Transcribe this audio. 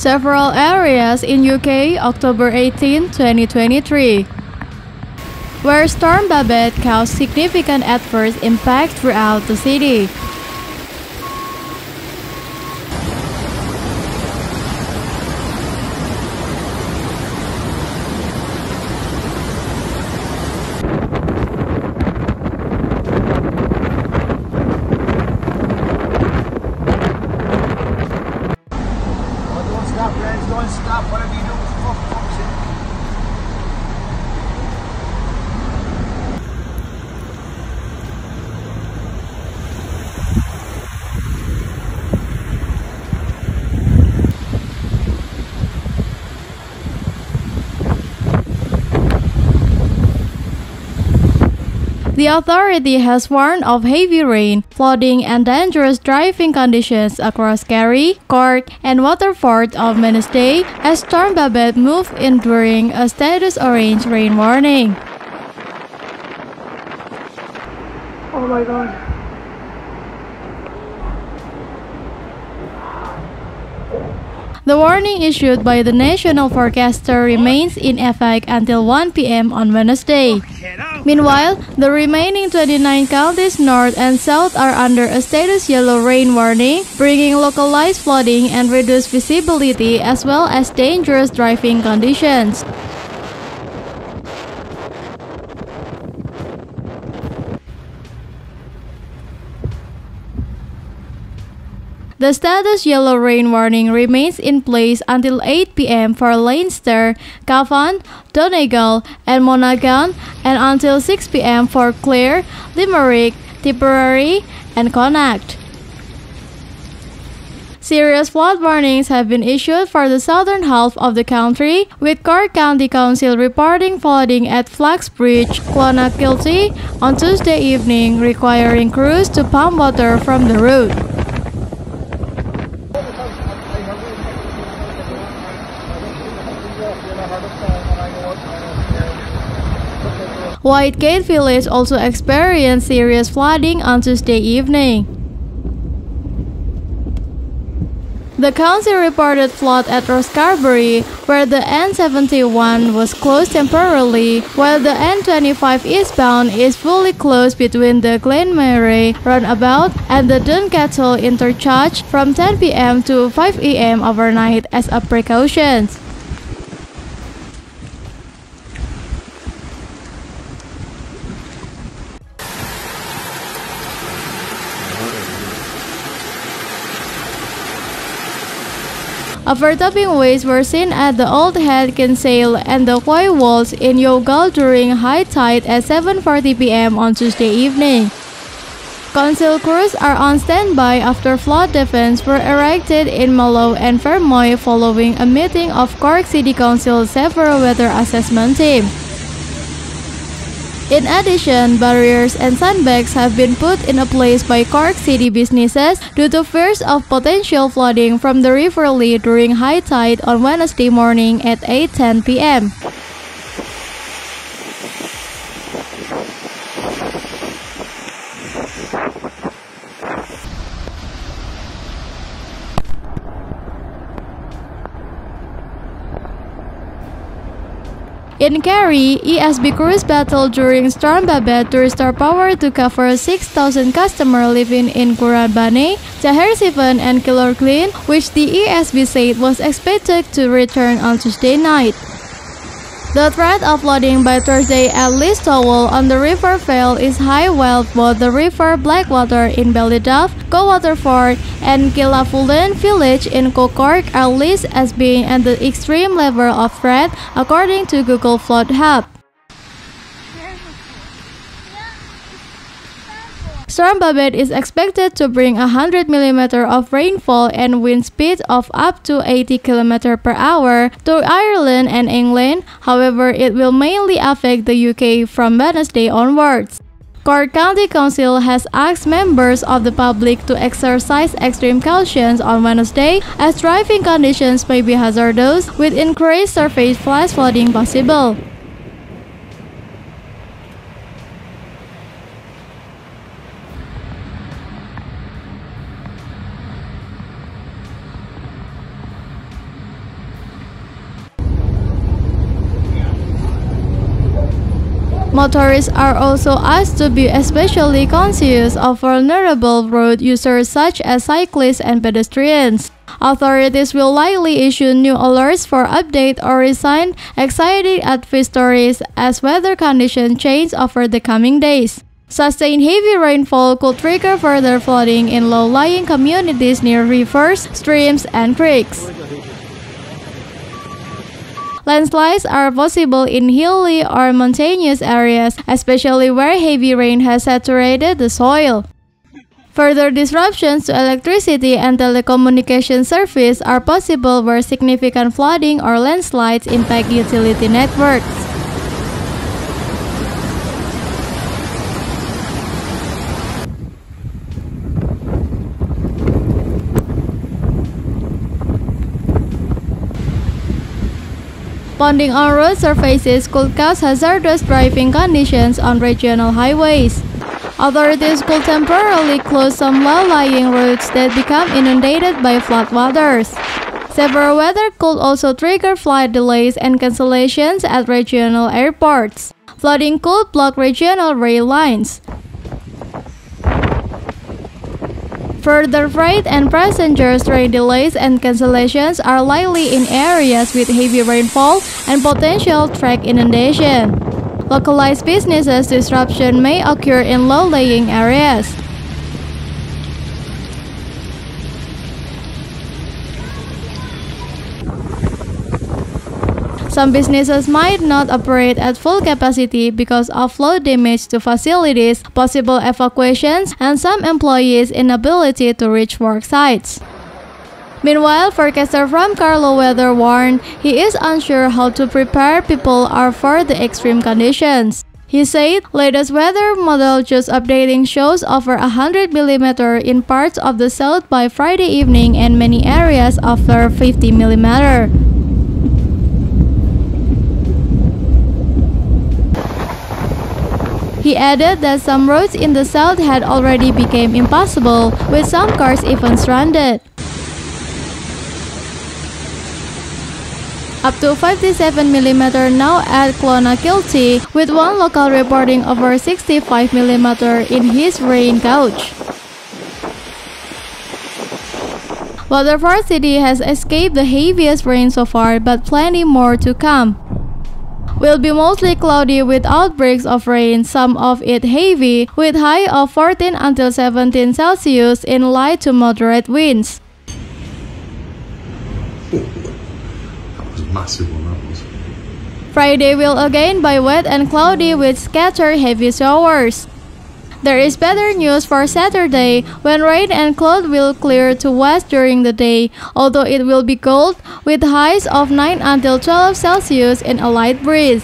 several areas in UK October 18, 2023, where Storm Babet caused significant adverse impact throughout the city. Don't stop, whatever you do, focus it. The authority has warned of heavy rain, flooding, and dangerous driving conditions across Kerry, Cork, and Waterford on Wednesday as Storm Babet moved in during a status orange rain warning. Oh my God. The warning issued by the national forecaster remains in effect until 1 p.m. on Wednesday. Meanwhile, the remaining 29 counties north and south are under a status yellow rain warning, bringing localized flooding and reduced visibility as well as dangerous driving conditions. The status yellow rain warning remains in place until 8 p.m. for Leinster, Cavan, Donegal and Monaghan, and until 6 p.m. for Clare, Limerick, Tipperary and Connacht. Serious flood warnings have been issued for the southern half of the country, with Cork County Council reporting flooding at Flax Bridge, Clonakilty on Tuesday evening, requiring crews to pump water from the road. Whitegate Village also experienced serious flooding on Tuesday evening. The council reported flood at Rosscarbery, where the N71 was closed temporarily, while the N25 eastbound is fully closed between the Glenmary roundabout and the Donegal interchange from 10 p.m. to 5 a.m. overnight as a precaution. Overtopping waves were seen at the Old Head Kinsale and the Quay Walls in Youghal during high tide at 7:40 p.m. on Tuesday evening. Council crews are on standby after flood defense were erected in Mallow and Fermoy following a meeting of Cork City Council's several weather assessment team. In addition, barriers and sandbags have been put in place by Cork City businesses due to fears of potential flooding from the River Lee during high tide on Wednesday morning at 8:10 p.m. In Kerry, ESB crews battled during Storm Babet to restore power to cover 6,000 customers living in Currabane, Tahersivan and Kilorglin, which the ESB said was expected to return on Tuesday night. The threat of flooding by Thursday at Listowel on the River Vale is high, while both the River Blackwater in Ballyduff, Waterford, and Killafulen Village in Cork are listed as being at the extreme level of threat, according to Google Flood Hub. Storm Babet is expected to bring 100 mm of rainfall and wind speed of up to 80 km per hour to Ireland and England. However, it will mainly affect the UK from Wednesday onwards. Cork County Council has asked members of the public to exercise extreme caution on Wednesday, as driving conditions may be hazardous, with increased surface flash flooding possible. Motorists are also asked to be especially conscious of vulnerable road users such as cyclists and pedestrians. Authorities will likely issue new alerts for update or resign exciting advisories as weather conditions change over the coming days. Sustained heavy rainfall could trigger further flooding in low-lying communities near rivers, streams, and creeks. Landslides are possible in hilly or mountainous areas, especially where heavy rain has saturated the soil. Further disruptions to electricity and telecommunication service are possible where significant flooding or landslides impact utility networks. Ponding on road surfaces could cause hazardous driving conditions on regional highways. Authorities could temporarily close some low-lying roads that become inundated by floodwaters. Severe weather could also trigger flight delays and cancellations at regional airports. Flooding could block regional rail lines. Further freight and passenger train delays and cancellations are likely in areas with heavy rainfall and potential track inundation. Localized businesses disruption may occur in low-lying areas. Some businesses might not operate at full capacity because of flood damage to facilities, possible evacuations, and some employees' inability to reach work sites. Meanwhile, forecaster from Carlo Weather warned he is unsure how to prepare people for the extreme conditions. He said, latest weather model just updating shows over 100 mm in parts of the south by Friday evening and many areas over 50 mm. He added that some roads in the south had already become impassable, with some cars even stranded. Up to 57 mm now at Clonakilty, with one local reporting over 65 mm in his rain gauge. Waterford City has escaped the heaviest rain so far, but plenty more to come. Will be mostly cloudy with outbreaks of rain, some of it heavy, with high of 14 until 17 Celsius in light to moderate winds. That was a massive one, that was. Friday will again be wet and cloudy with scattered heavy showers. There is better news for Saturday, when rain and cloud will clear to west during the day, although it will be cold, with highs of 9 until 12 Celsius and a light breeze.